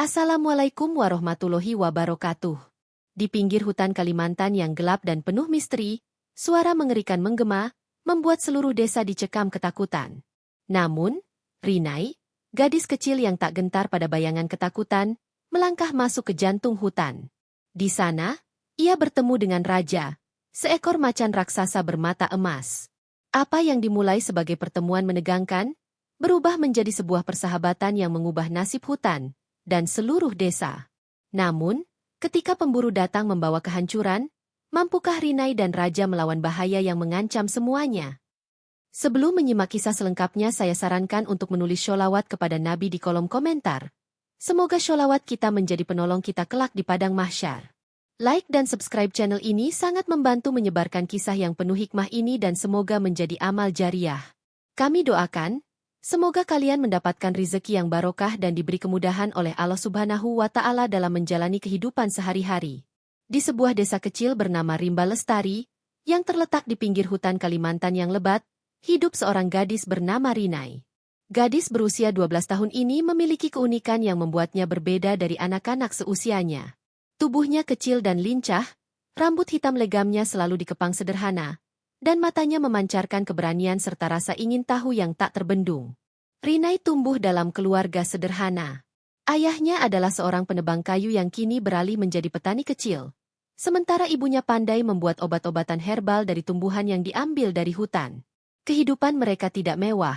Assalamualaikum warahmatullahi wabarakatuh. Di pinggir hutan Kalimantan yang gelap dan penuh misteri, suara mengerikan menggema, membuat seluruh desa dicekam ketakutan. Namun, Rinai, gadis kecil yang tak gentar pada bayangan ketakutan, melangkah masuk ke jantung hutan. Di sana, ia bertemu dengan raja, seekor macan raksasa bermata emas. Apa yang dimulai sebagai pertemuan menegangkan, berubah menjadi sebuah persahabatan yang mengubah nasib hutan dan seluruh desa. Namun, ketika pemburu datang membawa kehancuran, mampukah Rinai dan Raja melawan bahaya yang mengancam semuanya? Sebelum menyimak kisah selengkapnya, saya sarankan untuk menulis sholawat kepada Nabi di kolom komentar. Semoga sholawat kita menjadi penolong kita kelak di padang mahsyar. Like dan subscribe channel ini sangat membantu menyebarkan kisah yang penuh hikmah ini dan semoga menjadi amal jariah. Kami doakan, semoga kalian mendapatkan rezeki yang barokah dan diberi kemudahan oleh Allah Subhanahu wa Ta'ala dalam menjalani kehidupan sehari-hari. Di sebuah desa kecil bernama Rimba Lestari, yang terletak di pinggir hutan Kalimantan yang lebat, hidup seorang gadis bernama Rinai. Gadis berusia 12 tahun ini memiliki keunikan yang membuatnya berbeda dari anak-anak seusianya. Tubuhnya kecil dan lincah, rambut hitam legamnya selalu dikepang sederhana, dan matanya memancarkan keberanian serta rasa ingin tahu yang tak terbendung. Rinai tumbuh dalam keluarga sederhana. Ayahnya adalah seorang penebang kayu yang kini beralih menjadi petani kecil, sementara ibunya pandai membuat obat-obatan herbal dari tumbuhan yang diambil dari hutan. Kehidupan mereka tidak mewah,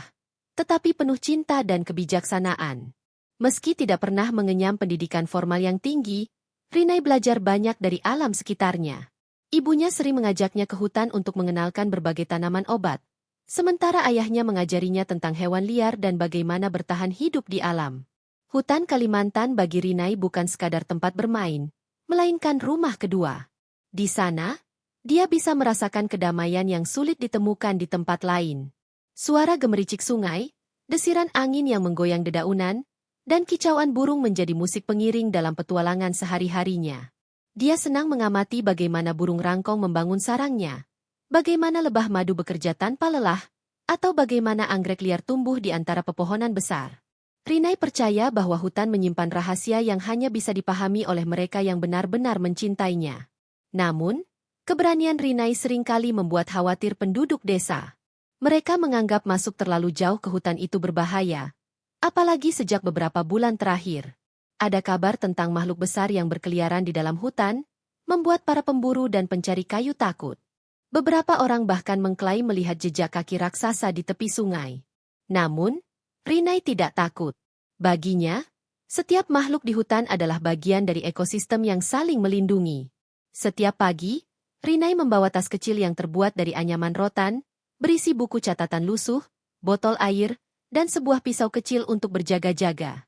tetapi penuh cinta dan kebijaksanaan. Meski tidak pernah mengenyam pendidikan formal yang tinggi, Rinai belajar banyak dari alam sekitarnya. Ibunya sering mengajaknya ke hutan untuk mengenalkan berbagai tanaman obat, sementara ayahnya mengajarinya tentang hewan liar dan bagaimana bertahan hidup di alam. Hutan Kalimantan bagi Rinai bukan sekadar tempat bermain, melainkan rumah kedua. Di sana, dia bisa merasakan kedamaian yang sulit ditemukan di tempat lain. Suara gemericik sungai, desiran angin yang menggoyang dedaunan, dan kicauan burung menjadi musik pengiring dalam petualangan sehari-harinya. Dia senang mengamati bagaimana burung rangkong membangun sarangnya, bagaimana lebah madu bekerja tanpa lelah, atau bagaimana anggrek liar tumbuh di antara pepohonan besar. Rinai percaya bahwa hutan menyimpan rahasia yang hanya bisa dipahami oleh mereka yang benar-benar mencintainya. Namun, keberanian Rinai seringkali membuat khawatir penduduk desa. Mereka menganggap masuk terlalu jauh ke hutan itu berbahaya. Apalagi sejak beberapa bulan terakhir, ada kabar tentang makhluk besar yang berkeliaran di dalam hutan, membuat para pemburu dan pencari kayu takut. Beberapa orang bahkan mengklaim melihat jejak kaki raksasa di tepi sungai. Namun, Rinai tidak takut. Baginya, setiap makhluk di hutan adalah bagian dari ekosistem yang saling melindungi. Setiap pagi, Rinai membawa tas kecil yang terbuat dari anyaman rotan, berisi buku catatan lusuh, botol air, dan sebuah pisau kecil untuk berjaga-jaga.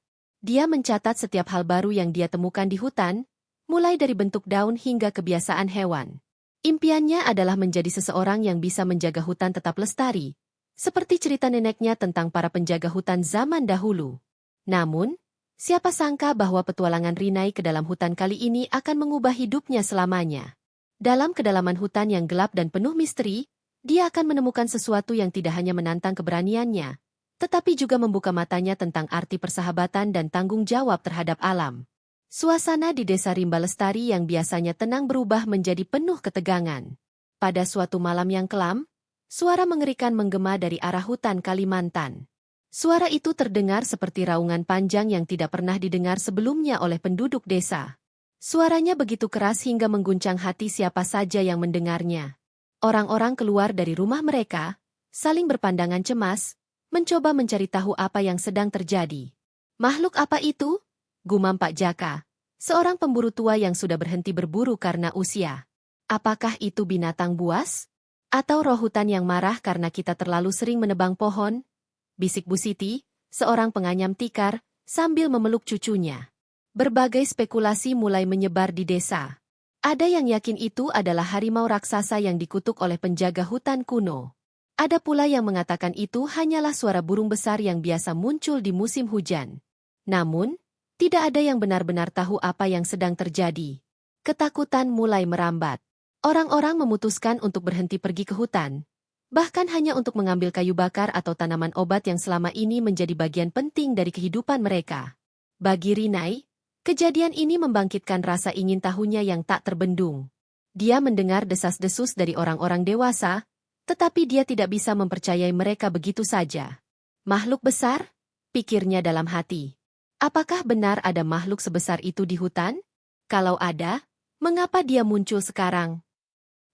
Dia mencatat setiap hal baru yang dia temukan di hutan, mulai dari bentuk daun hingga kebiasaan hewan. Impiannya adalah menjadi seseorang yang bisa menjaga hutan tetap lestari, seperti cerita neneknya tentang para penjaga hutan zaman dahulu. Namun, siapa sangka bahwa petualangan Rinai ke dalam hutan kali ini akan mengubah hidupnya selamanya. Dalam kedalaman hutan yang gelap dan penuh misteri, dia akan menemukan sesuatu yang tidak hanya menantang keberaniannya, tetapi juga membuka matanya tentang arti persahabatan dan tanggung jawab terhadap alam. Suasana di desa Rimba Lestari yang biasanya tenang berubah menjadi penuh ketegangan. Pada suatu malam yang kelam, suara mengerikan menggema dari arah hutan Kalimantan. Suara itu terdengar seperti raungan panjang yang tidak pernah didengar sebelumnya oleh penduduk desa. Suaranya begitu keras hingga mengguncang hati siapa saja yang mendengarnya. Orang-orang keluar dari rumah mereka, saling berpandangan cemas, mencoba mencari tahu apa yang sedang terjadi. Makhluk apa itu? Gumam Pak Jaka, seorang pemburu tua yang sudah berhenti berburu karena usia. Apakah itu binatang buas? Atau roh hutan yang marah karena kita terlalu sering menebang pohon? Bisik Bu Siti, seorang penganyam tikar, sambil memeluk cucunya. Berbagai spekulasi mulai menyebar di desa. Ada yang yakin itu adalah harimau raksasa yang dikutuk oleh penjaga hutan kuno. Ada pula yang mengatakan itu hanyalah suara burung besar yang biasa muncul di musim hujan. Namun, tidak ada yang benar-benar tahu apa yang sedang terjadi. Ketakutan mulai merambat. Orang-orang memutuskan untuk berhenti pergi ke hutan, bahkan hanya untuk mengambil kayu bakar atau tanaman obat yang selama ini menjadi bagian penting dari kehidupan mereka. Bagi Rinai, Kejadian ini membangkitkan rasa ingin tahunya yang tak terbendung. Dia mendengar desas-desus dari orang-orang dewasa, tetapi dia tidak bisa mempercayai mereka begitu saja. Makhluk besar? Pikirnya dalam hati. Apakah benar ada makhluk sebesar itu di hutan? Kalau ada, mengapa dia muncul sekarang?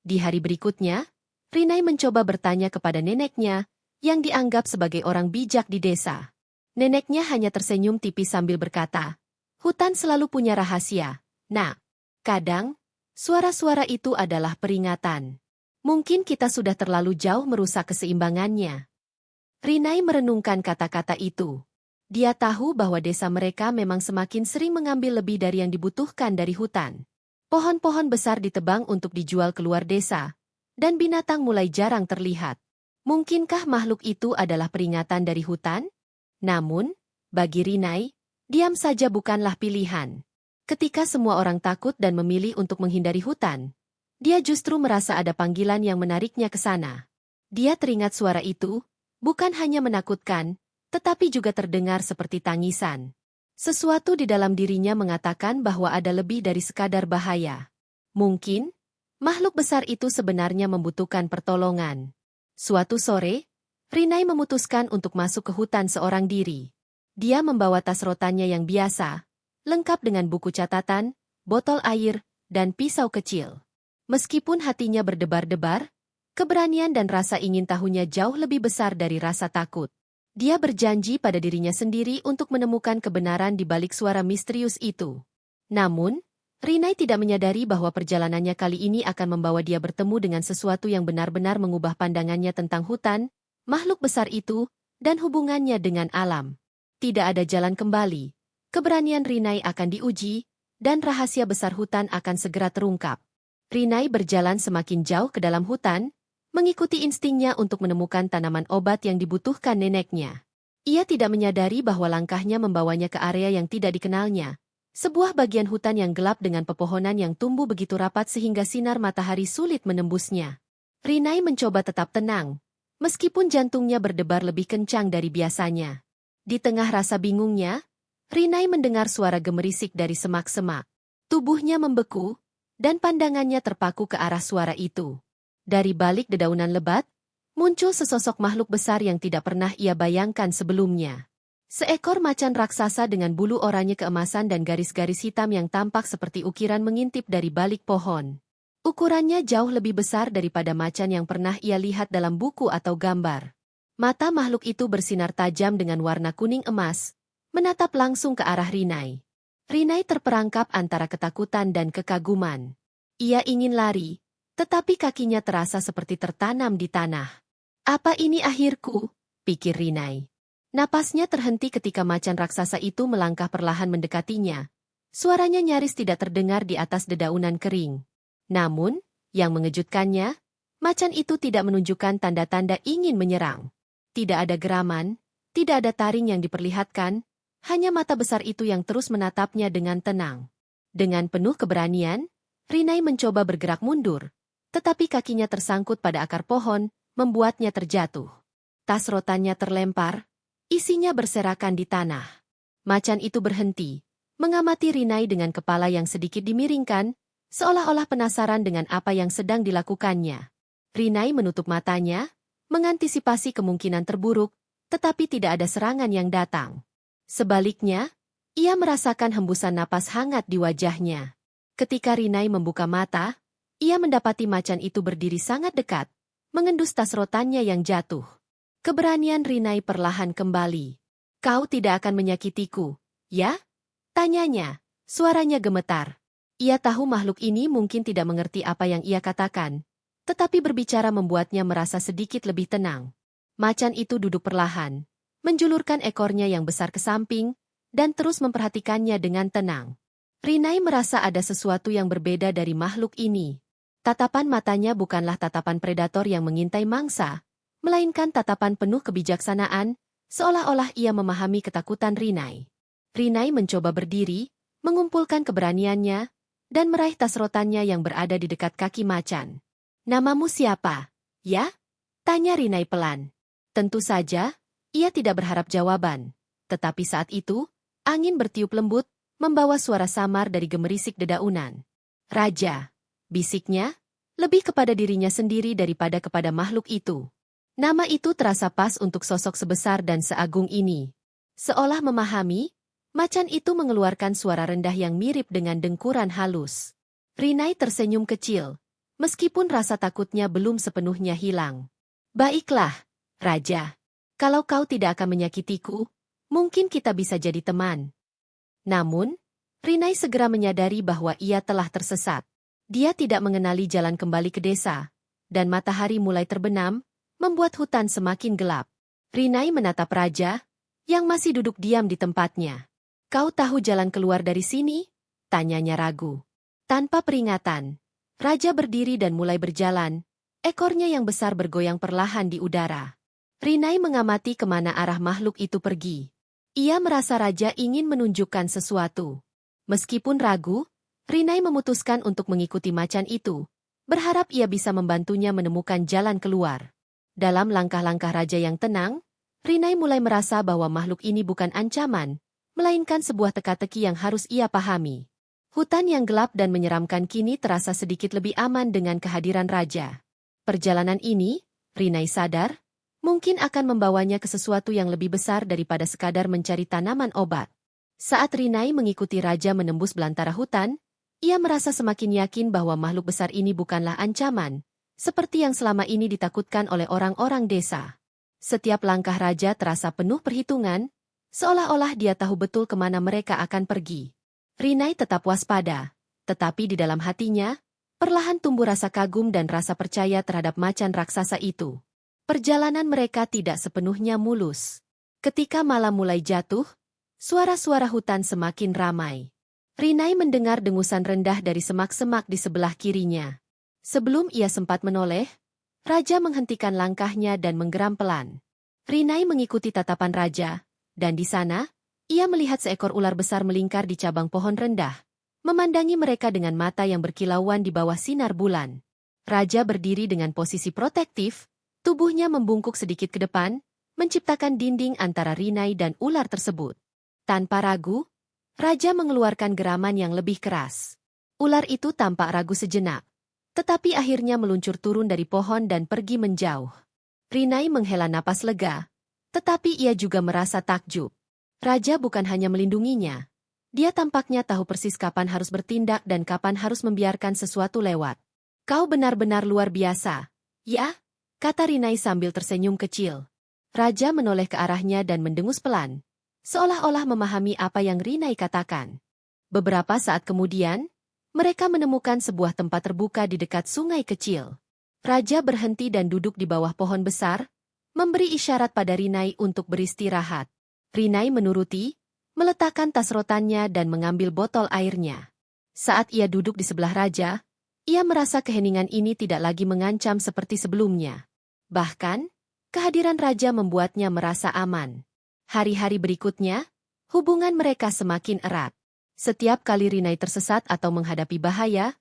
Di hari berikutnya, Rinai mencoba bertanya kepada neneknya, yang dianggap sebagai orang bijak di desa. Neneknya hanya tersenyum tipis sambil berkata, "Hutan selalu punya rahasia. Nah, kadang, suara-suara itu adalah peringatan. Mungkin kita sudah terlalu jauh merusak keseimbangannya." Rinai merenungkan kata-kata itu. Dia tahu bahwa desa mereka memang semakin sering mengambil lebih dari yang dibutuhkan dari hutan. Pohon-pohon besar ditebang untuk dijual keluar desa, dan binatang mulai jarang terlihat. Mungkinkah makhluk itu adalah peringatan dari hutan? Namun, bagi Rinai, diam saja bukanlah pilihan. Ketika semua orang takut dan memilih untuk menghindari hutan, dia justru merasa ada panggilan yang menariknya ke sana. Dia teringat suara itu, bukan hanya menakutkan, tetapi juga terdengar seperti tangisan. Sesuatu di dalam dirinya mengatakan bahwa ada lebih dari sekadar bahaya. Mungkin, makhluk besar itu sebenarnya membutuhkan pertolongan. Suatu sore, Rinai memutuskan untuk masuk ke hutan seorang diri. Dia membawa tas rotannya yang biasa, lengkap dengan buku catatan, botol air, dan pisau kecil. Meskipun hatinya berdebar-debar, keberanian dan rasa ingin tahunya jauh lebih besar dari rasa takut. Dia berjanji pada dirinya sendiri untuk menemukan kebenaran di balik suara misterius itu. Namun, Rinai tidak menyadari bahwa perjalanannya kali ini akan membawa dia bertemu dengan sesuatu yang benar-benar mengubah pandangannya tentang hutan, makhluk besar itu, dan hubungannya dengan alam. Tidak ada jalan kembali. Keberanian Rinai akan diuji, dan rahasia besar hutan akan segera terungkap. Rinai berjalan semakin jauh ke dalam hutan, mengikuti instingnya untuk menemukan tanaman obat yang dibutuhkan neneknya. Ia tidak menyadari bahwa langkahnya membawanya ke area yang tidak dikenalnya, sebuah bagian hutan yang gelap dengan pepohonan yang tumbuh begitu rapat sehingga sinar matahari sulit menembusnya. Rinai mencoba tetap tenang, meskipun jantungnya berdebar lebih kencang dari biasanya. Di tengah rasa bingungnya, Rinai mendengar suara gemerisik dari semak-semak. Tubuhnya membeku, dan pandangannya terpaku ke arah suara itu. Dari balik dedaunan lebat, muncul sesosok makhluk besar yang tidak pernah ia bayangkan sebelumnya. Seekor macan raksasa dengan bulu oranye keemasan dan garis-garis hitam yang tampak seperti ukiran mengintip dari balik pohon. Ukurannya jauh lebih besar daripada macan yang pernah ia lihat dalam buku atau gambar. Mata makhluk itu bersinar tajam dengan warna kuning emas, menatap langsung ke arah Rinai. Rinai terperangkap antara ketakutan dan kekaguman. Ia ingin lari, tetapi kakinya terasa seperti tertanam di tanah. "Apa ini akhirku?" pikir Rinai. Napasnya terhenti ketika macan raksasa itu melangkah perlahan mendekatinya. Suaranya nyaris tidak terdengar di atas dedaunan kering. Namun, yang mengejutkannya, macan itu tidak menunjukkan tanda-tanda ingin menyerang. Tidak ada geraman, tidak ada taring yang diperlihatkan, hanya mata besar itu yang terus menatapnya dengan tenang. Dengan penuh keberanian, Rinai mencoba bergerak mundur, tetapi kakinya tersangkut pada akar pohon, membuatnya terjatuh. Tas rotannya terlempar, isinya berserakan di tanah. Macan itu berhenti, mengamati Rinai dengan kepala yang sedikit dimiringkan, seolah-olah penasaran dengan apa yang sedang dilakukannya. Rinai menutup matanya, mengantisipasi kemungkinan terburuk, tetapi tidak ada serangan yang datang. Sebaliknya, ia merasakan hembusan napas hangat di wajahnya. Ketika Rinai membuka mata, ia mendapati macan itu berdiri sangat dekat, mengendus tas rotannya yang jatuh. Keberanian Rinai perlahan kembali. "Kau tidak akan menyakitiku, ya?" tanyanya. Suaranya gemetar. Ia tahu makhluk ini mungkin tidak mengerti apa yang ia katakan, tetapi berbicara membuatnya merasa sedikit lebih tenang. Macan itu duduk perlahan, menjulurkan ekornya yang besar ke samping, dan terus memperhatikannya dengan tenang. Rinai merasa ada sesuatu yang berbeda dari makhluk ini. Tatapan matanya bukanlah tatapan predator yang mengintai mangsa, melainkan tatapan penuh kebijaksanaan, seolah-olah ia memahami ketakutan Rinai. Rinai mencoba berdiri, mengumpulkan keberaniannya, dan meraih tas rotannya yang berada di dekat kaki macan. "Namamu siapa, ya?" tanya Rinai pelan. Tentu saja, ia tidak berharap jawaban. Tetapi saat itu, angin bertiup lembut, membawa suara samar dari gemerisik dedaunan. Raja, bisiknya, lebih kepada dirinya sendiri daripada kepada makhluk itu. Nama itu terasa pas untuk sosok sebesar dan seagung ini. Seolah memahami, macan itu mengeluarkan suara rendah yang mirip dengan dengkuran halus. Rinai tersenyum kecil, meskipun rasa takutnya belum sepenuhnya hilang. Baiklah, Raja. Kalau kau tidak akan menyakitiku, mungkin kita bisa jadi teman. Namun, Rinai segera menyadari bahwa ia telah tersesat. Dia tidak mengenali jalan kembali ke desa, dan matahari mulai terbenam, membuat hutan semakin gelap. Rinai menatap Raja, yang masih duduk diam di tempatnya. Kau tahu jalan keluar dari sini? Tanyanya ragu. Tanpa peringatan, Raja berdiri dan mulai berjalan, ekornya yang besar bergoyang perlahan di udara. Rinai mengamati kemana arah makhluk itu pergi. Ia merasa Raja ingin menunjukkan sesuatu. Meskipun ragu, Rinai memutuskan untuk mengikuti macan itu, berharap ia bisa membantunya menemukan jalan keluar. Dalam langkah-langkah Raja yang tenang, Rinai mulai merasa bahwa makhluk ini bukan ancaman, melainkan sebuah teka-teki yang harus ia pahami. Hutan yang gelap dan menyeramkan kini terasa sedikit lebih aman dengan kehadiran Raja. Perjalanan ini, Rinai sadar, mungkin akan membawanya ke sesuatu yang lebih besar daripada sekadar mencari tanaman obat. Saat Rinai mengikuti Raja menembus belantara hutan, ia merasa semakin yakin bahwa makhluk besar ini bukanlah ancaman, seperti yang selama ini ditakutkan oleh orang-orang desa. Setiap langkah Raja terasa penuh perhitungan, seolah-olah dia tahu betul kemana mereka akan pergi. Rinai tetap waspada, tetapi di dalam hatinya, perlahan tumbuh rasa kagum dan rasa percaya terhadap macan raksasa itu. Perjalanan mereka tidak sepenuhnya mulus. Ketika malam mulai jatuh, suara-suara hutan semakin ramai. Rinai mendengar dengusan rendah dari semak-semak di sebelah kirinya. Sebelum ia sempat menoleh, Raja menghentikan langkahnya dan menggeram pelan. Rinai mengikuti tatapan Raja, dan di sana, ia melihat seekor ular besar melingkar di cabang pohon rendah, memandangi mereka dengan mata yang berkilauan di bawah sinar bulan. Raja berdiri dengan posisi protektif, tubuhnya membungkuk sedikit ke depan, menciptakan dinding antara Rinai dan ular tersebut. Tanpa ragu, Raja mengeluarkan geraman yang lebih keras. Ular itu tampak ragu sejenak, tetapi akhirnya meluncur turun dari pohon dan pergi menjauh. Rinai menghela napas lega, tetapi ia juga merasa takjub. Raja bukan hanya melindunginya, dia tampaknya tahu persis kapan harus bertindak dan kapan harus membiarkan sesuatu lewat. Kau benar-benar luar biasa. Ya, kata Rinai sambil tersenyum kecil. Raja menoleh ke arahnya dan mendengus pelan, seolah-olah memahami apa yang Rinai katakan. Beberapa saat kemudian, mereka menemukan sebuah tempat terbuka di dekat sungai kecil. Raja berhenti dan duduk di bawah pohon besar, memberi isyarat pada Rinai untuk beristirahat. Rinai menuruti, meletakkan tas rotannya dan mengambil botol airnya. Saat ia duduk di sebelah Raja, ia merasa keheningan ini tidak lagi mengancam seperti sebelumnya. Bahkan, kehadiran Raja membuatnya merasa aman. Hari-hari berikutnya, hubungan mereka semakin erat. Setiap kali Rinai tersesat atau menghadapi bahaya,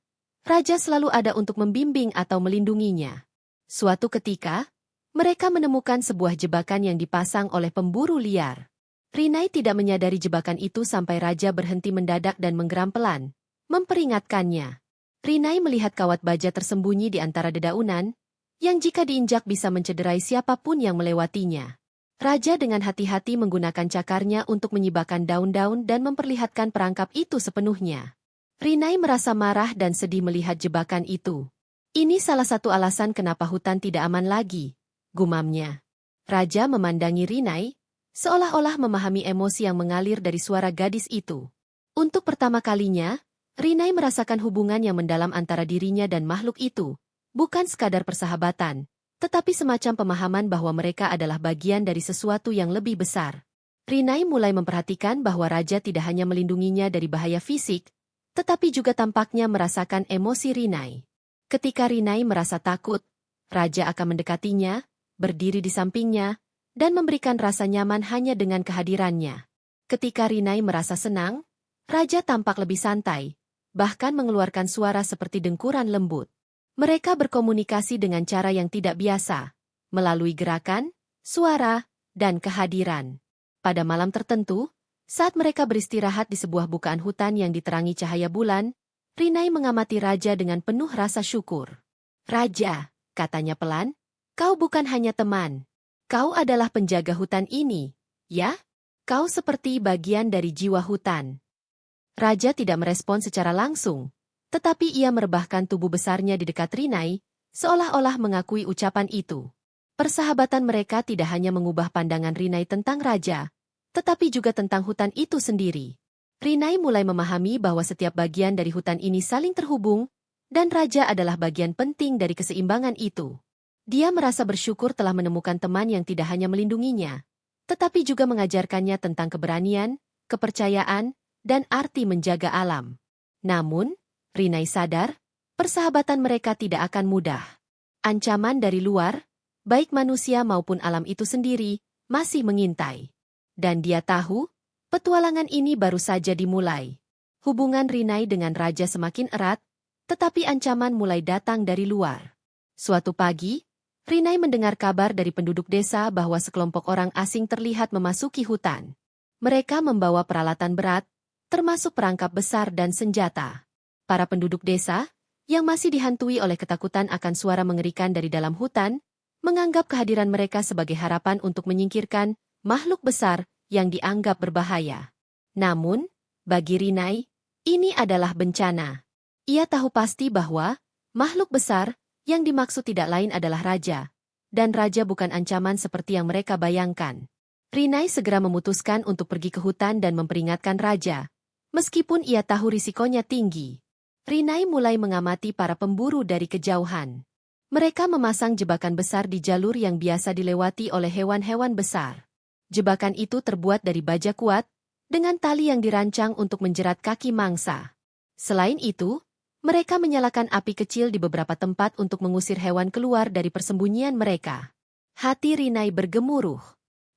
Raja selalu ada untuk membimbing atau melindunginya. Suatu ketika, mereka menemukan sebuah jebakan yang dipasang oleh pemburu liar. Rinai tidak menyadari jebakan itu sampai Raja berhenti mendadak dan menggeram pelan, memperingatkannya. Rinai melihat kawat baja tersembunyi di antara dedaunan, yang jika diinjak bisa mencederai siapapun yang melewatinya. Raja dengan hati-hati menggunakan cakarnya untuk menyibakkan daun-daun dan memperlihatkan perangkap itu sepenuhnya. Rinai merasa marah dan sedih melihat jebakan itu. Ini salah satu alasan kenapa hutan tidak aman lagi, gumamnya. Raja memandangi Rinai, seolah-olah memahami emosi yang mengalir dari suara gadis itu. Untuk pertama kalinya, Rinai merasakan hubungan yang mendalam antara dirinya dan makhluk itu, bukan sekadar persahabatan, tetapi semacam pemahaman bahwa mereka adalah bagian dari sesuatu yang lebih besar. Rinai mulai memperhatikan bahwa Raja tidak hanya melindunginya dari bahaya fisik, tetapi juga tampaknya merasakan emosi Rinai. Ketika Rinai merasa takut, Raja akan mendekatinya, berdiri di sampingnya, dan memberikan rasa nyaman hanya dengan kehadirannya. Ketika Rinai merasa senang, Raja tampak lebih santai, bahkan mengeluarkan suara seperti dengkuran lembut. Mereka berkomunikasi dengan cara yang tidak biasa, melalui gerakan, suara, dan kehadiran. Pada malam tertentu, Saat mereka beristirahat di sebuah bukaan hutan yang diterangi cahaya bulan, Rinai mengamati Raja dengan penuh rasa syukur. "Raja," katanya pelan, "kau bukan hanya teman. Kau adalah penjaga hutan ini, ya? Kau seperti bagian dari jiwa hutan." Raja tidak merespon secara langsung, tetapi ia merebahkan tubuh besarnya di dekat Rinai, seolah-olah mengakui ucapan itu. Persahabatan mereka tidak hanya mengubah pandangan Rinai tentang Raja, tetapi juga tentang hutan itu sendiri. Rinai mulai memahami bahwa setiap bagian dari hutan ini saling terhubung, dan Raja adalah bagian penting dari keseimbangan itu. Dia merasa bersyukur telah menemukan teman yang tidak hanya melindunginya, tetapi juga mengajarkannya tentang keberanian, kepercayaan, dan arti menjaga alam. Namun, Rinai sadar, persahabatan mereka tidak akan mudah. Ancaman dari luar, baik manusia maupun alam itu sendiri, masih mengintai. Dan dia tahu, petualangan ini baru saja dimulai. Hubungan Rinai dengan Raja semakin erat, tetapi ancaman mulai datang dari luar. Suatu pagi, Rinai mendengar kabar dari penduduk desa bahwa sekelompok orang asing terlihat memasuki hutan. Mereka membawa peralatan berat, termasuk perangkap besar dan senjata. Para penduduk desa, yang masih dihantui oleh ketakutan akan suara mengerikan dari dalam hutan, menganggap kehadiran mereka sebagai harapan untuk menyingkirkan makhluk besar yang dianggap berbahaya. Namun, bagi Rinai, ini adalah bencana. Ia tahu pasti bahwa makhluk besar yang dimaksud tidak lain adalah Raja, dan Raja bukan ancaman seperti yang mereka bayangkan. Rinai segera memutuskan untuk pergi ke hutan dan memperingatkan Raja, meskipun ia tahu risikonya tinggi. Rinai mulai mengamati para pemburu dari kejauhan. Mereka memasang jebakan besar di jalur yang biasa dilewati oleh hewan-hewan besar. Jebakan itu terbuat dari baja kuat, dengan tali yang dirancang untuk menjerat kaki mangsa. Selain itu, mereka menyalakan api kecil di beberapa tempat untuk mengusir hewan keluar dari persembunyian mereka. Hati Rinai bergemuruh.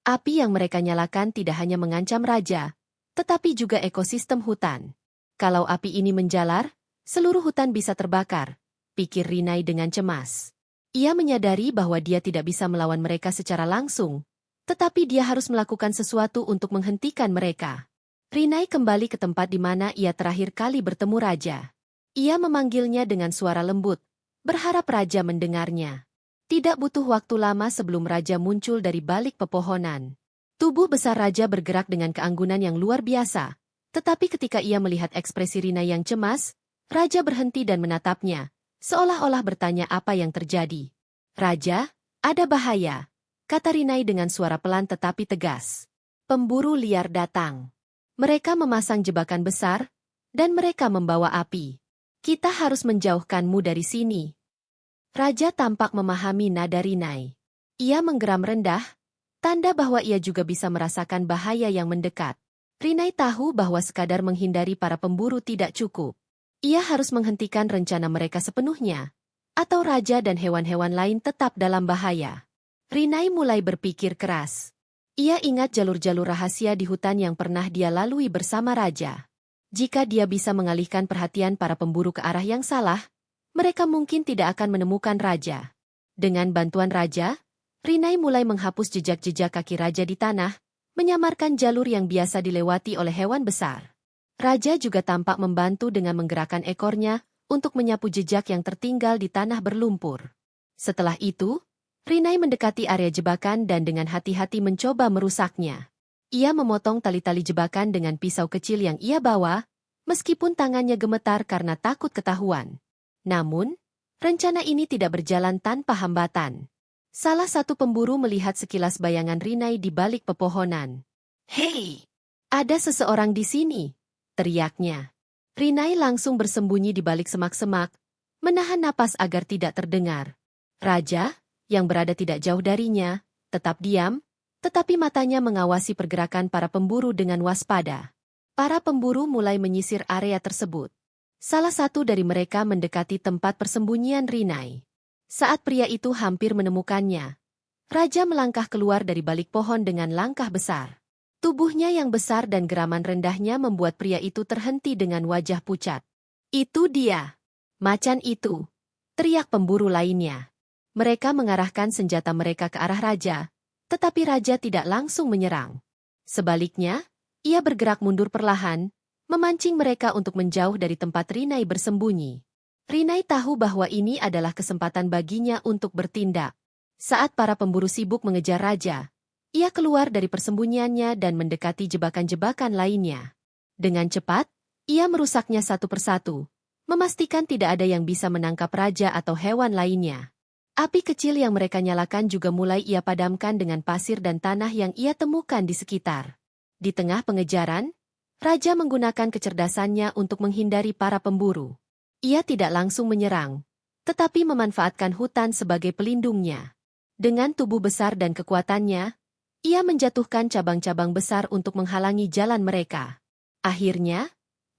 Api yang mereka nyalakan tidak hanya mengancam Raja, tetapi juga ekosistem hutan. Kalau api ini menjalar, seluruh hutan bisa terbakar, pikir Rinai dengan cemas. Ia menyadari bahwa dia tidak bisa melawan mereka secara langsung, tetapi dia harus melakukan sesuatu untuk menghentikan mereka. Rinai kembali ke tempat di mana ia terakhir kali bertemu Raja. Ia memanggilnya dengan suara lembut, berharap Raja mendengarnya. Tidak butuh waktu lama sebelum Raja muncul dari balik pepohonan. Tubuh besar Raja bergerak dengan keanggunan yang luar biasa, tetapi ketika ia melihat ekspresi Rinai yang cemas, Raja berhenti dan menatapnya, seolah-olah bertanya apa yang terjadi. "Raja, ada bahaya," kata Rinai dengan suara pelan tetapi tegas. "Pemburu liar datang. Mereka memasang jebakan besar, dan mereka membawa api. Kita harus menjauhkanmu dari sini." Raja tampak memahami nada Rinai. Ia menggeram rendah, tanda bahwa ia juga bisa merasakan bahaya yang mendekat. Rinai tahu bahwa sekadar menghindari para pemburu tidak cukup. Ia harus menghentikan rencana mereka sepenuhnya, atau Raja dan hewan-hewan lain tetap dalam bahaya. Rinai mulai berpikir keras. Ia ingat jalur-jalur rahasia di hutan yang pernah dia lalui bersama Raja. Jika dia bisa mengalihkan perhatian para pemburu ke arah yang salah, mereka mungkin tidak akan menemukan Raja. Dengan bantuan Raja, Rinai mulai menghapus jejak-jejak kaki Raja di tanah, menyamarkan jalur yang biasa dilewati oleh hewan besar. Raja juga tampak membantu dengan menggerakkan ekornya untuk menyapu jejak yang tertinggal di tanah berlumpur. Setelah itu, Rinai mendekati area jebakan dan dengan hati-hati mencoba merusaknya. Ia memotong tali-tali jebakan dengan pisau kecil yang ia bawa, meskipun tangannya gemetar karena takut ketahuan. Namun, rencana ini tidak berjalan tanpa hambatan. Salah satu pemburu melihat sekilas bayangan Rinai di balik pepohonan. "Hei, ada seseorang di sini!" teriaknya. Rinai langsung bersembunyi di balik semak-semak, menahan napas agar tidak terdengar. Raja, yang berada tidak jauh darinya, tetap diam, tetapi matanya mengawasi pergerakan para pemburu dengan waspada. Para pemburu mulai menyisir area tersebut. Salah satu dari mereka mendekati tempat persembunyian Rinai. Saat pria itu hampir menemukannya, Raja melangkah keluar dari balik pohon dengan langkah besar. Tubuhnya yang besar dan geraman rendahnya membuat pria itu terhenti dengan wajah pucat. "Itu dia! Macan itu!" teriak pemburu lainnya. Mereka mengarahkan senjata mereka ke arah Raja, tetapi Raja tidak langsung menyerang. Sebaliknya, Ia bergerak mundur perlahan, memancing mereka untuk menjauh dari tempat Rinai bersembunyi. Rinai tahu bahwa ini adalah kesempatan baginya untuk bertindak. Saat para pemburu sibuk mengejar raja, ia keluar dari persembunyiannya dan mendekati jebakan-jebakan lainnya. Dengan cepat, ia merusaknya satu persatu, memastikan tidak ada yang bisa menangkap raja atau hewan lainnya. Api kecil yang mereka nyalakan juga mulai ia padamkan dengan pasir dan tanah yang ia temukan di sekitar. Di tengah pengejaran, raja menggunakan kecerdasannya untuk menghindari para pemburu. Ia tidak langsung menyerang, tetapi memanfaatkan hutan sebagai pelindungnya. Dengan tubuh besar dan kekuatannya, ia menjatuhkan cabang-cabang besar untuk menghalangi jalan mereka. Akhirnya,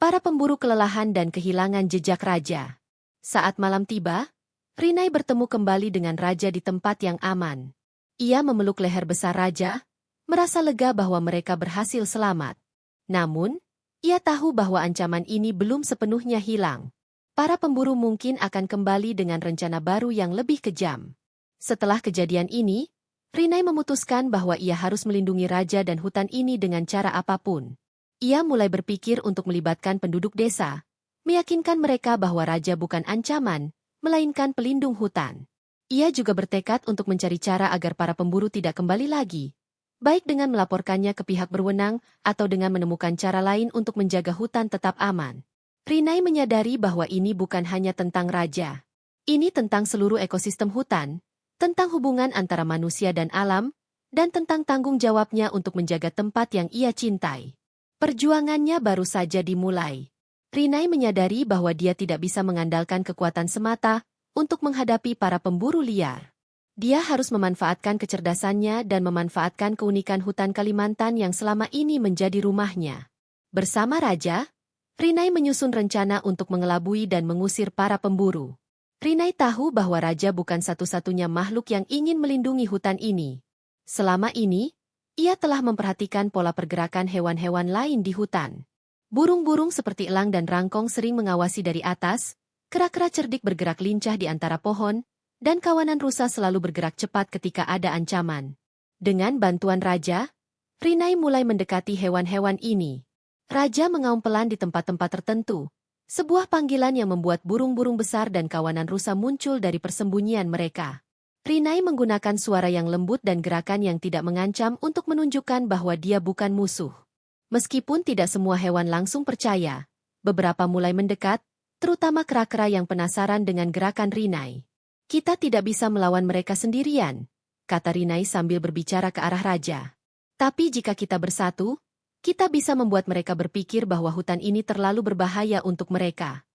para pemburu kelelahan dan kehilangan jejak raja. Saat malam tiba, Rinai bertemu kembali dengan raja di tempat yang aman. Ia memeluk leher besar raja, merasa lega bahwa mereka berhasil selamat. Namun, ia tahu bahwa ancaman ini belum sepenuhnya hilang. Para pemburu mungkin akan kembali dengan rencana baru yang lebih kejam. Setelah kejadian ini, Rinai memutuskan bahwa ia harus melindungi raja dan hutan ini dengan cara apapun. Ia mulai berpikir untuk melibatkan penduduk desa, meyakinkan mereka bahwa raja bukan ancaman, melainkan pelindung hutan. Ia juga bertekad untuk mencari cara agar para pemburu tidak kembali lagi, baik dengan melaporkannya ke pihak berwenang atau dengan menemukan cara lain untuk menjaga hutan tetap aman. Rinai menyadari bahwa ini bukan hanya tentang raja. Ini tentang seluruh ekosistem hutan, tentang hubungan antara manusia dan alam, dan tentang tanggung jawabnya untuk menjaga tempat yang ia cintai. Perjuangannya baru saja dimulai. Rinai menyadari bahwa dia tidak bisa mengandalkan kekuatan semata untuk menghadapi para pemburu liar. Dia harus memanfaatkan kecerdasannya dan memanfaatkan keunikan hutan Kalimantan yang selama ini menjadi rumahnya. Bersama raja, Rinai menyusun rencana untuk mengelabui dan mengusir para pemburu. Rinai tahu bahwa raja bukan satu-satunya makhluk yang ingin melindungi hutan ini. Selama ini, ia telah memperhatikan pola pergerakan hewan-hewan lain di hutan. Burung-burung seperti elang dan rangkong sering mengawasi dari atas, kera-kera cerdik bergerak lincah di antara pohon, dan kawanan rusa selalu bergerak cepat ketika ada ancaman. Dengan bantuan raja, Rinai mulai mendekati hewan-hewan ini. Raja mengaum pelan di tempat-tempat tertentu, sebuah panggilan yang membuat burung-burung besar dan kawanan rusa muncul dari persembunyian mereka. Rinai menggunakan suara yang lembut dan gerakan yang tidak mengancam untuk menunjukkan bahwa dia bukan musuh. Meskipun tidak semua hewan langsung percaya, beberapa mulai mendekat, terutama kera-kera yang penasaran dengan gerakan Rinai. Kita tidak bisa melawan mereka sendirian, kata Rinai sambil berbicara ke arah raja. Tapi jika kita bersatu, kita bisa membuat mereka berpikir bahwa hutan ini terlalu berbahaya untuk mereka.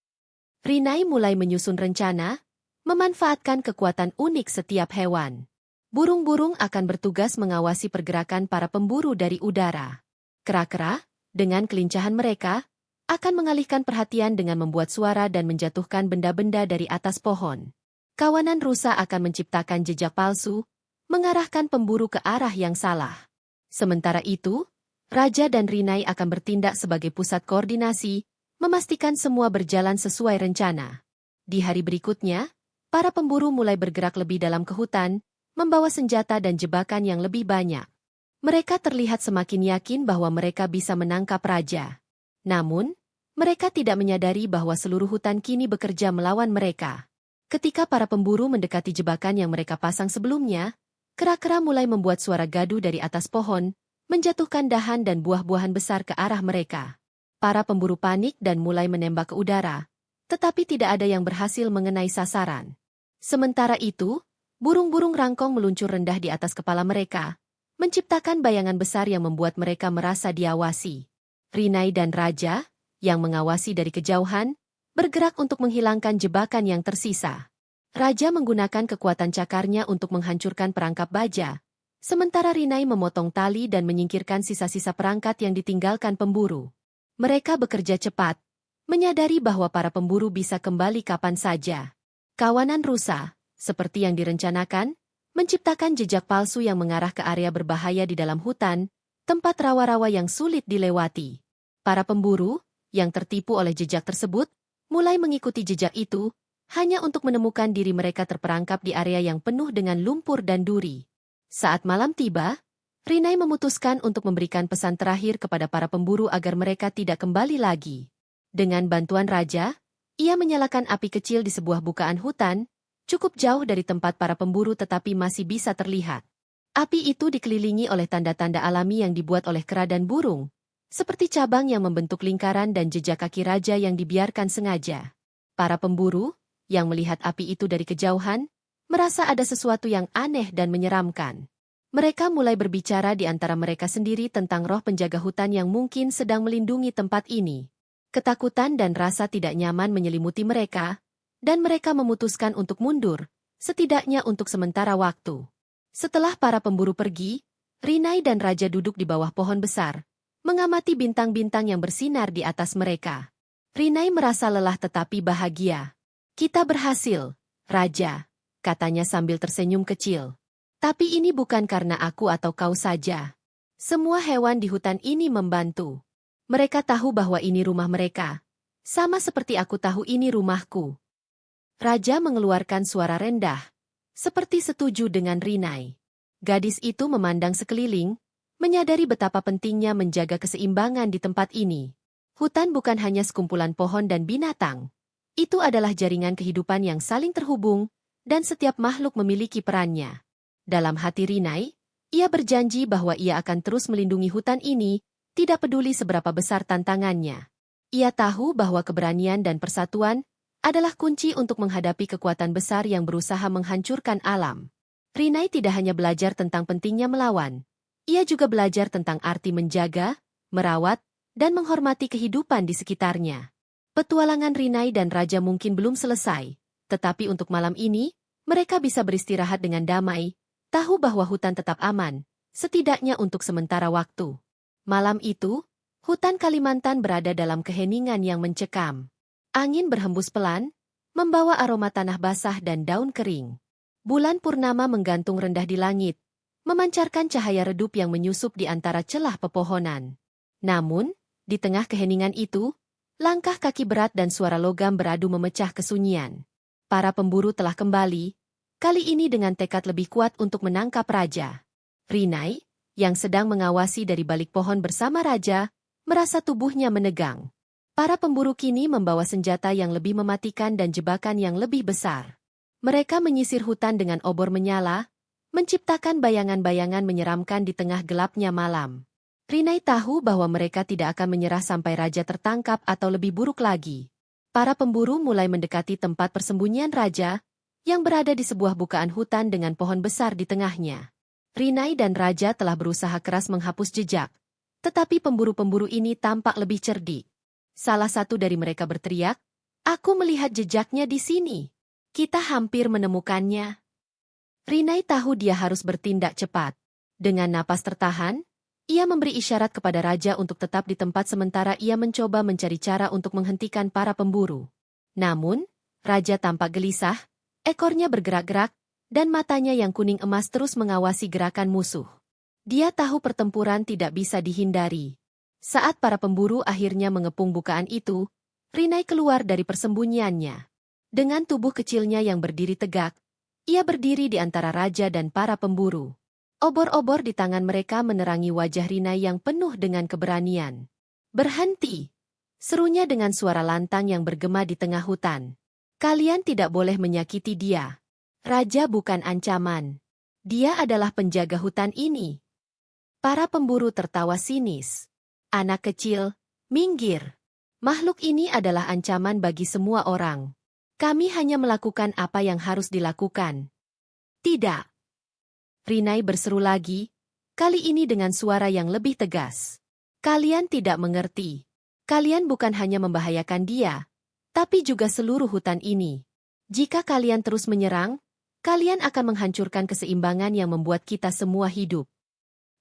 Rinai mulai menyusun rencana, memanfaatkan kekuatan unik setiap hewan. Burung-burung akan bertugas mengawasi pergerakan para pemburu dari udara. Kera-kera, dengan kelincahan mereka, akan mengalihkan perhatian dengan membuat suara dan menjatuhkan benda-benda dari atas pohon. Kawanan rusa akan menciptakan jejak palsu, mengarahkan pemburu ke arah yang salah. Sementara itu, raja dan Rinai akan bertindak sebagai pusat koordinasi, memastikan semua berjalan sesuai rencana. Di hari berikutnya, para pemburu mulai bergerak lebih dalam ke hutan, membawa senjata dan jebakan yang lebih banyak. Mereka terlihat semakin yakin bahwa mereka bisa menangkap raja. Namun, mereka tidak menyadari bahwa seluruh hutan kini bekerja melawan mereka. Ketika para pemburu mendekati jebakan yang mereka pasang sebelumnya, kera-kera mulai membuat suara gaduh dari atas pohon, menjatuhkan dahan dan buah-buahan besar ke arah mereka. Para pemburu panik dan mulai menembak ke udara, tetapi tidak ada yang berhasil mengenai sasaran. Sementara itu, burung-burung rangkong meluncur rendah di atas kepala mereka, menciptakan bayangan besar yang membuat mereka merasa diawasi. Rinai dan raja, yang mengawasi dari kejauhan, bergerak untuk menghilangkan jebakan yang tersisa. Raja menggunakan kekuatan cakarnya untuk menghancurkan perangkap baja, sementara Rinai memotong tali dan menyingkirkan sisa-sisa perangkat yang ditinggalkan pemburu. Mereka bekerja cepat, menyadari bahwa para pemburu bisa kembali kapan saja. Kawanan rusa, seperti yang direncanakan, menciptakan jejak palsu yang mengarah ke area berbahaya di dalam hutan, tempat rawa-rawa yang sulit dilewati. Para pemburu, yang tertipu oleh jejak tersebut, mulai mengikuti jejak itu, hanya untuk menemukan diri mereka terperangkap di area yang penuh dengan lumpur dan duri. Saat malam tiba, Rinai memutuskan untuk memberikan pesan terakhir kepada para pemburu agar mereka tidak kembali lagi. Dengan bantuan raja, ia menyalakan api kecil di sebuah bukaan hutan, cukup jauh dari tempat para pemburu tetapi masih bisa terlihat. Api itu dikelilingi oleh tanda-tanda alami yang dibuat oleh kera dan burung, seperti cabang yang membentuk lingkaran dan jejak kaki raja yang dibiarkan sengaja. Para pemburu, yang melihat api itu dari kejauhan, merasa ada sesuatu yang aneh dan menyeramkan. Mereka mulai berbicara di antara mereka sendiri tentang roh penjaga hutan yang mungkin sedang melindungi tempat ini. Ketakutan dan rasa tidak nyaman menyelimuti mereka, dan mereka memutuskan untuk mundur, setidaknya untuk sementara waktu. Setelah para pemburu pergi, Rinai dan Raja duduk di bawah pohon besar, mengamati bintang-bintang yang bersinar di atas mereka. Rinai merasa lelah tetapi bahagia. "Kita berhasil, Raja," katanya sambil tersenyum kecil. "Tapi ini bukan karena aku atau kau saja. Semua hewan di hutan ini membantu. Mereka tahu bahwa ini rumah mereka. Sama seperti aku tahu ini rumahku." Raja mengeluarkan suara rendah, seperti setuju dengan Rinai. Gadis itu memandang sekeliling, menyadari betapa pentingnya menjaga keseimbangan di tempat ini. Hutan bukan hanya sekumpulan pohon dan binatang. Itu adalah jaringan kehidupan yang saling terhubung, dan setiap makhluk memiliki perannya. Dalam hati Rinai, ia berjanji bahwa ia akan terus melindungi hutan ini, tidak peduli seberapa besar tantangannya. Ia tahu bahwa keberanian dan persatuan adalah kunci untuk menghadapi kekuatan besar yang berusaha menghancurkan alam. Rinai tidak hanya belajar tentang pentingnya melawan, ia juga belajar tentang arti menjaga, merawat, dan menghormati kehidupan di sekitarnya. Petualangan Rinai dan Raja mungkin belum selesai, tetapi untuk malam ini, mereka bisa beristirahat dengan damai, tahu bahwa hutan tetap aman, setidaknya untuk sementara waktu. Malam itu, hutan Kalimantan berada dalam keheningan yang mencekam. Angin berhembus pelan, membawa aroma tanah basah dan daun kering. Bulan purnama menggantung rendah di langit, memancarkan cahaya redup yang menyusup di antara celah pepohonan. Namun, di tengah keheningan itu, langkah kaki berat dan suara logam beradu memecah kesunyian. Para pemburu telah kembali, kali ini dengan tekad lebih kuat untuk menangkap raja. Rinai, yang sedang mengawasi dari balik pohon bersama raja, merasa tubuhnya menegang. Para pemburu kini membawa senjata yang lebih mematikan dan jebakan yang lebih besar. Mereka menyisir hutan dengan obor menyala, menciptakan bayangan-bayangan menyeramkan di tengah gelapnya malam. Rinai tahu bahwa mereka tidak akan menyerah sampai raja tertangkap atau lebih buruk lagi. Para pemburu mulai mendekati tempat persembunyian raja, yang berada di sebuah bukaan hutan dengan pohon besar di tengahnya. Rinai dan raja telah berusaha keras menghapus jejak, tetapi pemburu-pemburu ini tampak lebih cerdik. Salah satu dari mereka berteriak, "Aku melihat jejaknya di sini. Kita hampir menemukannya." Rinai tahu dia harus bertindak cepat. Dengan napas tertahan, ia memberi isyarat kepada raja untuk tetap di tempat sementara ia mencoba mencari cara untuk menghentikan para pemburu. Namun, raja tampak gelisah, ekornya bergerak-gerak, dan matanya yang kuning emas terus mengawasi gerakan musuh. Dia tahu pertempuran tidak bisa dihindari. Saat para pemburu akhirnya mengepung bukaan itu, Rinai keluar dari persembunyiannya. Dengan tubuh kecilnya yang berdiri tegak, ia berdiri di antara raja dan para pemburu. Obor-obor di tangan mereka menerangi wajah Rinai yang penuh dengan keberanian. "Berhenti!" serunya dengan suara lantang yang bergema di tengah hutan. "Kalian tidak boleh menyakiti dia. Raja bukan ancaman. Dia adalah penjaga hutan ini." Para pemburu tertawa sinis. "Anak kecil, minggir. Makhluk ini adalah ancaman bagi semua orang. Kami hanya melakukan apa yang harus dilakukan." "Tidak!" Rinai berseru lagi, kali ini dengan suara yang lebih tegas. "Kalian tidak mengerti. Kalian bukan hanya membahayakan dia, tapi juga seluruh hutan ini. Jika kalian terus menyerang, kalian akan menghancurkan keseimbangan yang membuat kita semua hidup."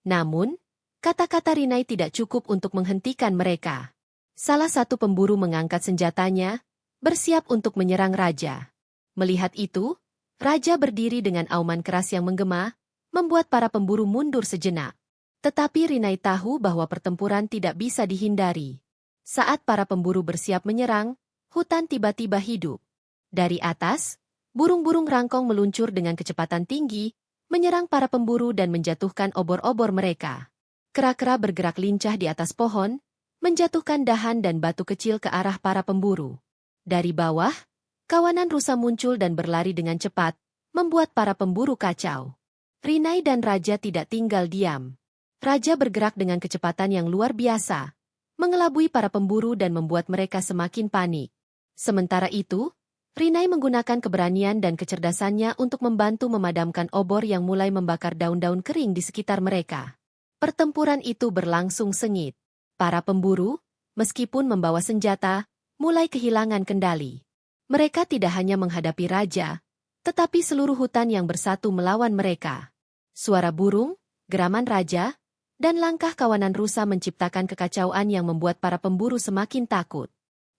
Namun, kata-kata Rinai tidak cukup untuk menghentikan mereka. Salah satu pemburu mengangkat senjatanya, bersiap untuk menyerang raja. Melihat itu, raja berdiri dengan auman keras yang menggema, membuat para pemburu mundur sejenak. Tetapi Rinai tahu bahwa pertempuran tidak bisa dihindari. Saat para pemburu bersiap menyerang, hutan tiba-tiba hidup. Dari atas, burung-burung rangkong meluncur dengan kecepatan tinggi, menyerang para pemburu dan menjatuhkan obor-obor mereka. Kera-kera bergerak lincah di atas pohon, menjatuhkan dahan dan batu kecil ke arah para pemburu. Dari bawah, kawanan rusa muncul dan berlari dengan cepat, membuat para pemburu kacau. Rinai dan Raja tidak tinggal diam. Raja bergerak dengan kecepatan yang luar biasa, mengelabui para pemburu dan membuat mereka semakin panik. Sementara itu, Rinai menggunakan keberanian dan kecerdasannya untuk membantu memadamkan obor yang mulai membakar daun-daun kering di sekitar mereka. Pertempuran itu berlangsung sengit. Para pemburu, meskipun membawa senjata, mulai kehilangan kendali. Mereka tidak hanya menghadapi Raja, tetapi seluruh hutan yang bersatu melawan mereka. Suara burung, geraman Raja, dan langkah kawanan rusa menciptakan kekacauan yang membuat para pemburu semakin takut.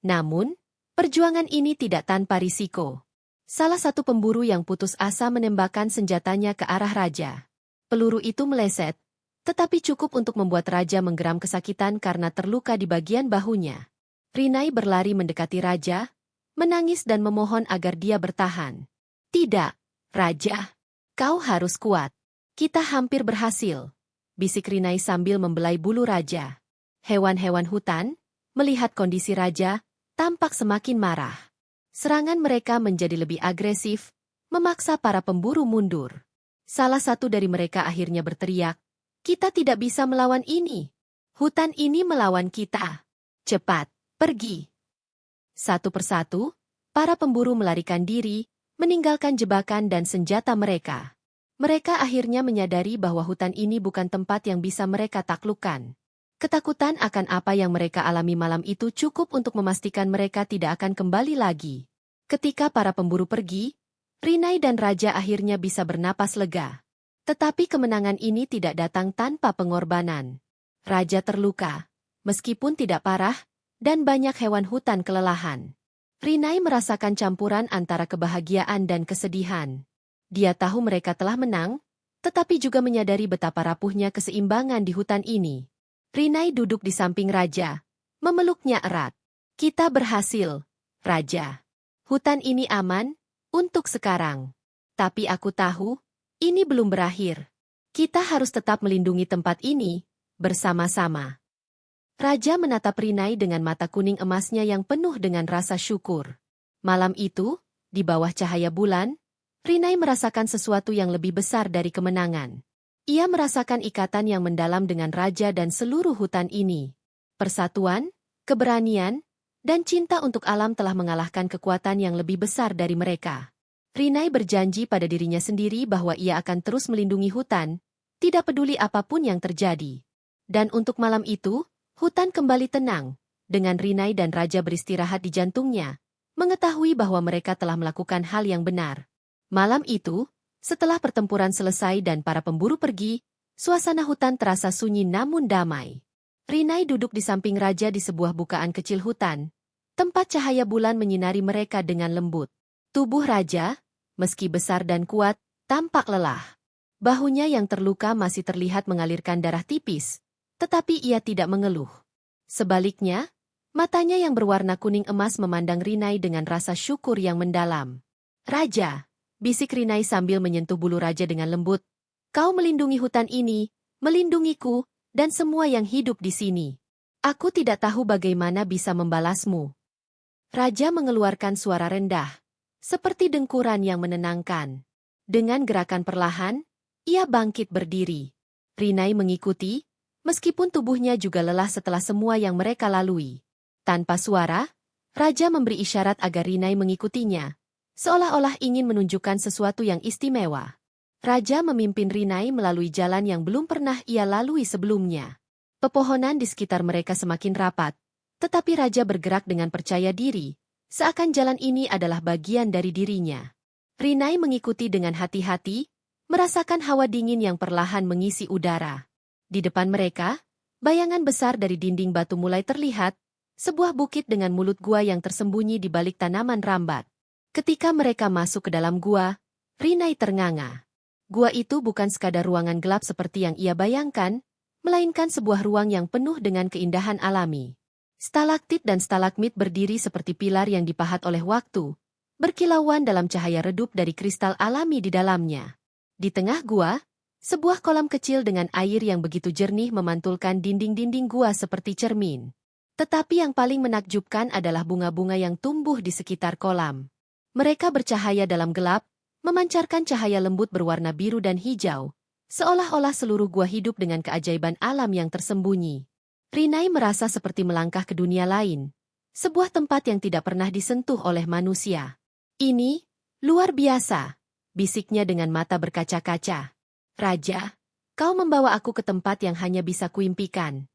Namun, perjuangan ini tidak tanpa risiko. Salah satu pemburu yang putus asa menembakkan senjatanya ke arah Raja. Peluru itu meleset, tetapi cukup untuk membuat Raja menggeram kesakitan karena terluka di bagian bahunya. Rinai berlari mendekati Raja, menangis dan memohon agar dia bertahan. "Tidak, Raja. Kau harus kuat. Kita hampir berhasil," bisik Rinai sambil membelai bulu Raja. Hewan-hewan hutan, melihat kondisi Raja, tampak semakin marah. Serangan mereka menjadi lebih agresif, memaksa para pemburu mundur. Salah satu dari mereka akhirnya berteriak, "Kita tidak bisa melawan ini. Hutan ini melawan kita. Cepat, pergi." Satu persatu, para pemburu melarikan diri, meninggalkan jebakan dan senjata mereka. Mereka akhirnya menyadari bahwa hutan ini bukan tempat yang bisa mereka taklukkan. Ketakutan akan apa yang mereka alami malam itu cukup untuk memastikan mereka tidak akan kembali lagi. Ketika para pemburu pergi, Rinai dan Raja akhirnya bisa bernapas lega. Tetapi kemenangan ini tidak datang tanpa pengorbanan. Raja terluka, meskipun tidak parah, dan banyak hewan hutan kelelahan. Rinai merasakan campuran antara kebahagiaan dan kesedihan. Dia tahu mereka telah menang, tetapi juga menyadari betapa rapuhnya keseimbangan di hutan ini. Rinai duduk di samping Raja, memeluknya erat. "Kita berhasil, Raja. Hutan ini aman untuk sekarang. Tapi aku tahu, ini belum berakhir. Kita harus tetap melindungi tempat ini bersama-sama." Raja menatap Rinai dengan mata kuning emasnya yang penuh dengan rasa syukur. Malam itu, di bawah cahaya bulan, Rinai merasakan sesuatu yang lebih besar dari kemenangan. Ia merasakan ikatan yang mendalam dengan Raja dan seluruh hutan ini. Persatuan, keberanian, dan cinta untuk alam telah mengalahkan kekuatan yang lebih besar dari mereka. Rinai berjanji pada dirinya sendiri bahwa ia akan terus melindungi hutan, tidak peduli apapun yang terjadi. Dan untuk malam itu, hutan kembali tenang, dengan Rinai dan Raja beristirahat di jantungnya, mengetahui bahwa mereka telah melakukan hal yang benar. Malam itu, setelah pertempuran selesai dan para pemburu pergi, suasana hutan terasa sunyi namun damai. Rinai duduk di samping Raja di sebuah bukaan kecil hutan, tempat cahaya bulan menyinari mereka dengan lembut. Tubuh Raja, meski besar dan kuat, tampak lelah. Bahunya yang terluka masih terlihat mengalirkan darah tipis, tetapi ia tidak mengeluh. Sebaliknya, matanya yang berwarna kuning emas memandang Rinai dengan rasa syukur yang mendalam. "Raja," bisik Rinai sambil menyentuh bulu Raja dengan lembut, "kau melindungi hutan ini, melindungiku, dan semua yang hidup di sini. Aku tidak tahu bagaimana bisa membalasmu." Raja mengeluarkan suara rendah, seperti dengkuran yang menenangkan. Dengan gerakan perlahan, ia bangkit berdiri. Rinai mengikuti, meskipun tubuhnya juga lelah setelah semua yang mereka lalui. Tanpa suara, Raja memberi isyarat agar Rinai mengikutinya, seolah-olah ingin menunjukkan sesuatu yang istimewa. Raja memimpin Rinai melalui jalan yang belum pernah ia lalui sebelumnya. Pepohonan di sekitar mereka semakin rapat, tetapi Raja bergerak dengan percaya diri, seakan jalan ini adalah bagian dari dirinya. Rinai mengikuti dengan hati-hati, merasakan hawa dingin yang perlahan mengisi udara. Di depan mereka, bayangan besar dari dinding batu mulai terlihat, sebuah bukit dengan mulut gua yang tersembunyi di balik tanaman rambat. Ketika mereka masuk ke dalam gua, Rinai ternganga. Gua itu bukan sekadar ruangan gelap seperti yang ia bayangkan, melainkan sebuah ruang yang penuh dengan keindahan alami. Stalaktit dan stalagmit berdiri seperti pilar yang dipahat oleh waktu, berkilauan dalam cahaya redup dari kristal alami di dalamnya. Di tengah gua, sebuah kolam kecil dengan air yang begitu jernih memantulkan dinding-dinding gua seperti cermin. Tetapi yang paling menakjubkan adalah bunga-bunga yang tumbuh di sekitar kolam. Mereka bercahaya dalam gelap, memancarkan cahaya lembut berwarna biru dan hijau, seolah-olah seluruh gua hidup dengan keajaiban alam yang tersembunyi. Rinai merasa seperti melangkah ke dunia lain, sebuah tempat yang tidak pernah disentuh oleh manusia. Ini luar biasa, bisiknya dengan mata berkaca-kaca. Raja, kau membawa aku ke tempat yang hanya bisa kuimpikan.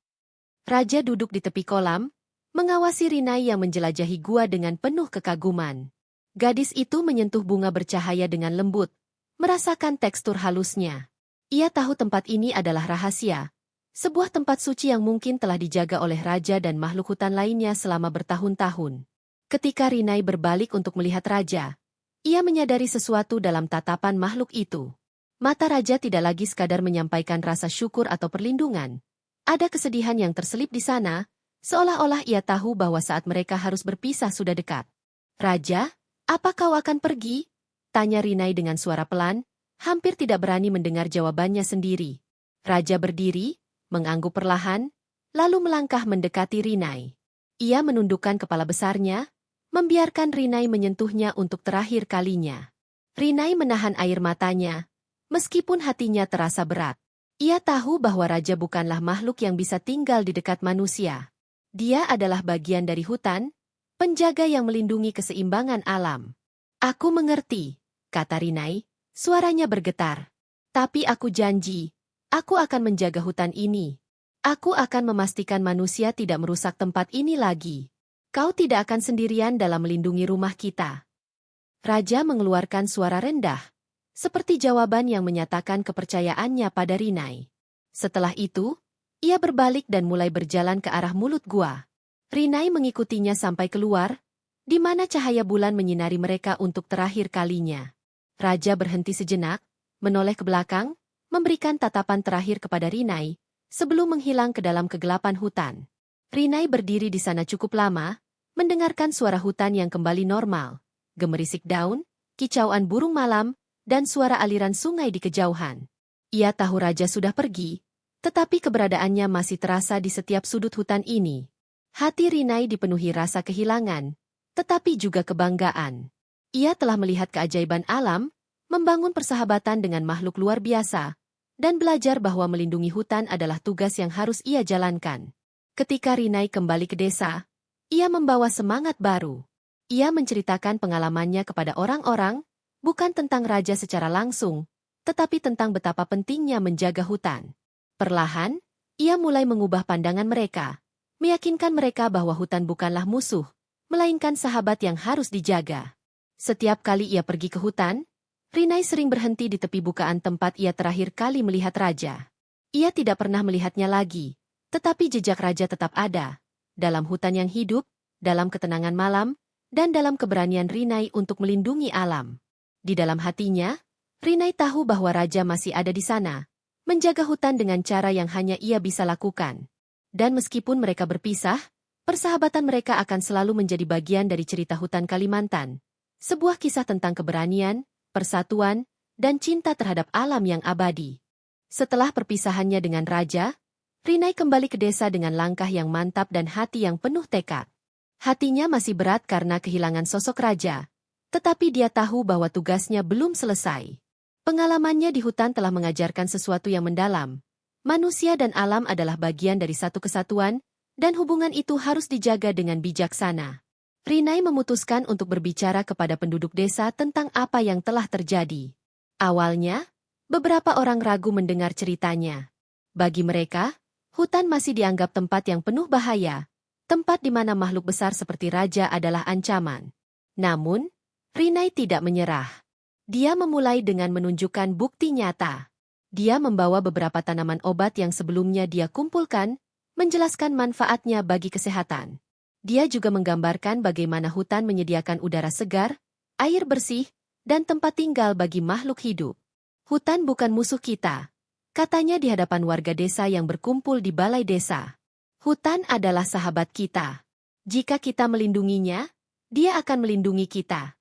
Raja duduk di tepi kolam, mengawasi Rinai yang menjelajahi gua dengan penuh kekaguman. Gadis itu menyentuh bunga bercahaya dengan lembut, merasakan tekstur halusnya. Ia tahu tempat ini adalah rahasia, sebuah tempat suci yang mungkin telah dijaga oleh raja dan makhluk hutan lainnya selama bertahun-tahun. Ketika Rinai berbalik untuk melihat raja, ia menyadari sesuatu dalam tatapan makhluk itu. Mata raja tidak lagi sekadar menyampaikan rasa syukur atau perlindungan. Ada kesedihan yang terselip di sana, seolah-olah ia tahu bahwa saat mereka harus berpisah sudah dekat. Raja, apa kau akan pergi? Tanya Rinai dengan suara pelan, hampir tidak berani mendengar jawabannya sendiri. Raja berdiri, mengangguk perlahan, lalu melangkah mendekati Rinai. Ia menundukkan kepala besarnya, membiarkan Rinai menyentuhnya untuk terakhir kalinya. Rinai menahan air matanya, meskipun hatinya terasa berat. Ia tahu bahwa raja bukanlah makhluk yang bisa tinggal di dekat manusia. Dia adalah bagian dari hutan, penjaga yang melindungi keseimbangan alam. Aku mengerti, kata Rinai, suaranya bergetar. Tapi aku janji, aku akan menjaga hutan ini. Aku akan memastikan manusia tidak merusak tempat ini lagi. Kau tidak akan sendirian dalam melindungi rumah kita. Raja mengeluarkan suara rendah, seperti jawaban yang menyatakan kepercayaannya pada Rinai. Setelah itu, ia berbalik dan mulai berjalan ke arah mulut gua. Rinai mengikutinya sampai keluar, di mana cahaya bulan menyinari mereka untuk terakhir kalinya. Raja berhenti sejenak, menoleh ke belakang, memberikan tatapan terakhir kepada Rinai, sebelum menghilang ke dalam kegelapan hutan. Rinai berdiri di sana cukup lama, mendengarkan suara hutan yang kembali normal, gemerisik daun, kicauan burung malam, dan suara aliran sungai di kejauhan. Ia tahu raja sudah pergi, tetapi keberadaannya masih terasa di setiap sudut hutan ini. Hati Rinai dipenuhi rasa kehilangan, tetapi juga kebanggaan. Ia telah melihat keajaiban alam, membangun persahabatan dengan makhluk luar biasa, dan belajar bahwa melindungi hutan adalah tugas yang harus ia jalankan. Ketika Rinai kembali ke desa, ia membawa semangat baru. Ia menceritakan pengalamannya kepada orang-orang, bukan tentang raja secara langsung, tetapi tentang betapa pentingnya menjaga hutan. Perlahan, ia mulai mengubah pandangan mereka, meyakinkan mereka bahwa hutan bukanlah musuh, melainkan sahabat yang harus dijaga. Setiap kali ia pergi ke hutan, Rinai sering berhenti di tepi bukaan tempat ia terakhir kali melihat raja. Ia tidak pernah melihatnya lagi, tetapi jejak raja tetap ada, dalam hutan yang hidup, dalam ketenangan malam, dan dalam keberanian Rinai untuk melindungi alam. Di dalam hatinya, Rinai tahu bahwa raja masih ada di sana, menjaga hutan dengan cara yang hanya ia bisa lakukan. Dan meskipun mereka berpisah, persahabatan mereka akan selalu menjadi bagian dari cerita hutan Kalimantan. Sebuah kisah tentang keberanian, persatuan, dan cinta terhadap alam yang abadi. Setelah perpisahannya dengan raja, Rinai kembali ke desa dengan langkah yang mantap dan hati yang penuh tekad. Hatinya masih berat karena kehilangan sosok raja, tetapi dia tahu bahwa tugasnya belum selesai. Pengalamannya di hutan telah mengajarkan sesuatu yang mendalam. Manusia dan alam adalah bagian dari satu kesatuan, dan hubungan itu harus dijaga dengan bijaksana. Rinai memutuskan untuk berbicara kepada penduduk desa tentang apa yang telah terjadi. Awalnya, beberapa orang ragu mendengar ceritanya. Bagi mereka, hutan masih dianggap tempat yang penuh bahaya, tempat di mana makhluk besar seperti raja adalah ancaman. Namun, Rinai tidak menyerah. Dia memulai dengan menunjukkan bukti nyata. Dia membawa beberapa tanaman obat yang sebelumnya dia kumpulkan, menjelaskan manfaatnya bagi kesehatan. Dia juga menggambarkan bagaimana hutan menyediakan udara segar, air bersih, dan tempat tinggal bagi makhluk hidup. Hutan bukan musuh kita, katanya di hadapan warga desa yang berkumpul di balai desa. Hutan adalah sahabat kita. Jika kita melindunginya, dia akan melindungi kita.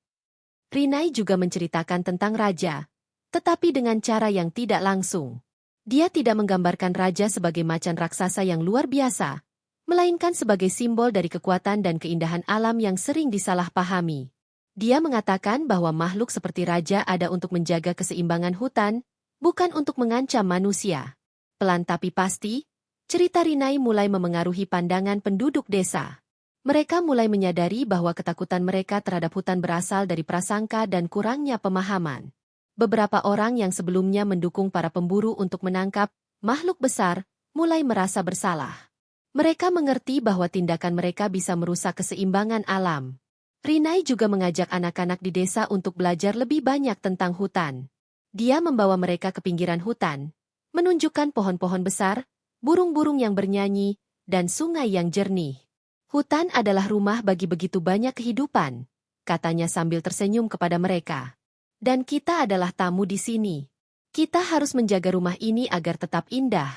Rinai juga menceritakan tentang raja, tetapi dengan cara yang tidak langsung. Dia tidak menggambarkan raja sebagai macan raksasa yang luar biasa, melainkan sebagai simbol dari kekuatan dan keindahan alam yang sering disalahpahami. Dia mengatakan bahwa makhluk seperti raja ada untuk menjaga keseimbangan hutan, bukan untuk mengancam manusia. Pelan tapi pasti, cerita Rinai mulai memengaruhi pandangan penduduk desa. Mereka mulai menyadari bahwa ketakutan mereka terhadap hutan berasal dari prasangka dan kurangnya pemahaman. Beberapa orang yang sebelumnya mendukung para pemburu untuk menangkap makhluk besar mulai merasa bersalah. Mereka mengerti bahwa tindakan mereka bisa merusak keseimbangan alam. Rinai juga mengajak anak-anak di desa untuk belajar lebih banyak tentang hutan. Dia membawa mereka ke pinggiran hutan, menunjukkan pohon-pohon besar, burung-burung yang bernyanyi, dan sungai yang jernih. Hutan adalah rumah bagi begitu banyak kehidupan, katanya sambil tersenyum kepada mereka. Dan kita adalah tamu di sini. Kita harus menjaga rumah ini agar tetap indah.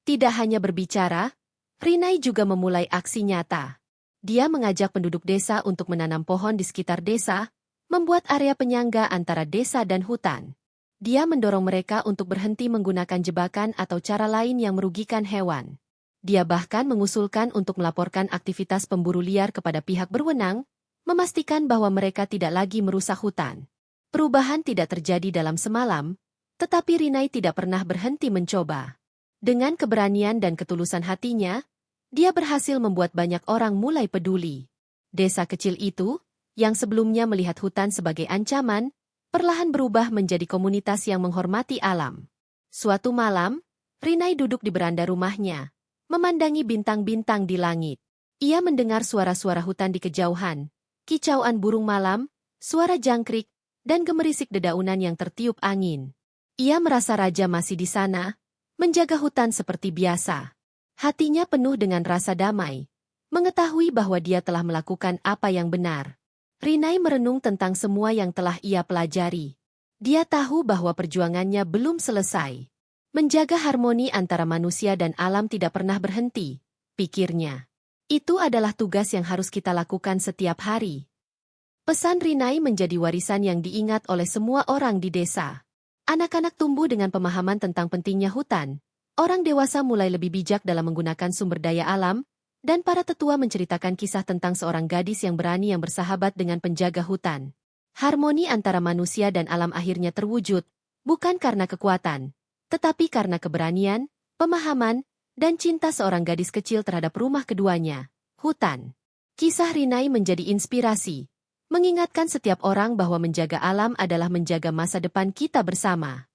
Tidak hanya berbicara, Rinai juga memulai aksi nyata. Dia mengajak penduduk desa untuk menanam pohon di sekitar desa, membuat area penyangga antara desa dan hutan. Dia mendorong mereka untuk berhenti menggunakan jebakan atau cara lain yang merugikan hewan. Dia bahkan mengusulkan untuk melaporkan aktivitas pemburu liar kepada pihak berwenang, memastikan bahwa mereka tidak lagi merusak hutan. Perubahan tidak terjadi dalam semalam, tetapi Rinai tidak pernah berhenti mencoba. Dengan keberanian dan ketulusan hatinya, dia berhasil membuat banyak orang mulai peduli. Desa kecil itu, yang sebelumnya melihat hutan sebagai ancaman, perlahan berubah menjadi komunitas yang menghormati alam. Suatu malam, Rinai duduk di beranda rumahnya, memandangi bintang-bintang di langit. Ia mendengar suara-suara hutan di kejauhan, kicauan burung malam, suara jangkrik, dan gemerisik dedaunan yang tertiup angin. Ia merasa raja masih di sana, menjaga hutan seperti biasa. Hatinya penuh dengan rasa damai, mengetahui bahwa dia telah melakukan apa yang benar. Rinai merenung tentang semua yang telah ia pelajari. Dia tahu bahwa perjuangannya belum selesai. Menjaga harmoni antara manusia dan alam tidak pernah berhenti, pikirnya. Itu adalah tugas yang harus kita lakukan setiap hari. Pesan Rinai menjadi warisan yang diingat oleh semua orang di desa. Anak-anak tumbuh dengan pemahaman tentang pentingnya hutan. Orang dewasa mulai lebih bijak dalam menggunakan sumber daya alam, dan para tetua menceritakan kisah tentang seorang gadis yang berani yang bersahabat dengan penjaga hutan. Harmoni antara manusia dan alam akhirnya terwujud, bukan karena kekuatan, tetapi karena keberanian, pemahaman, dan cinta seorang gadis kecil terhadap rumah keduanya, hutan. Kisah Rinai menjadi inspirasi, mengingatkan setiap orang bahwa menjaga alam adalah menjaga masa depan kita bersama.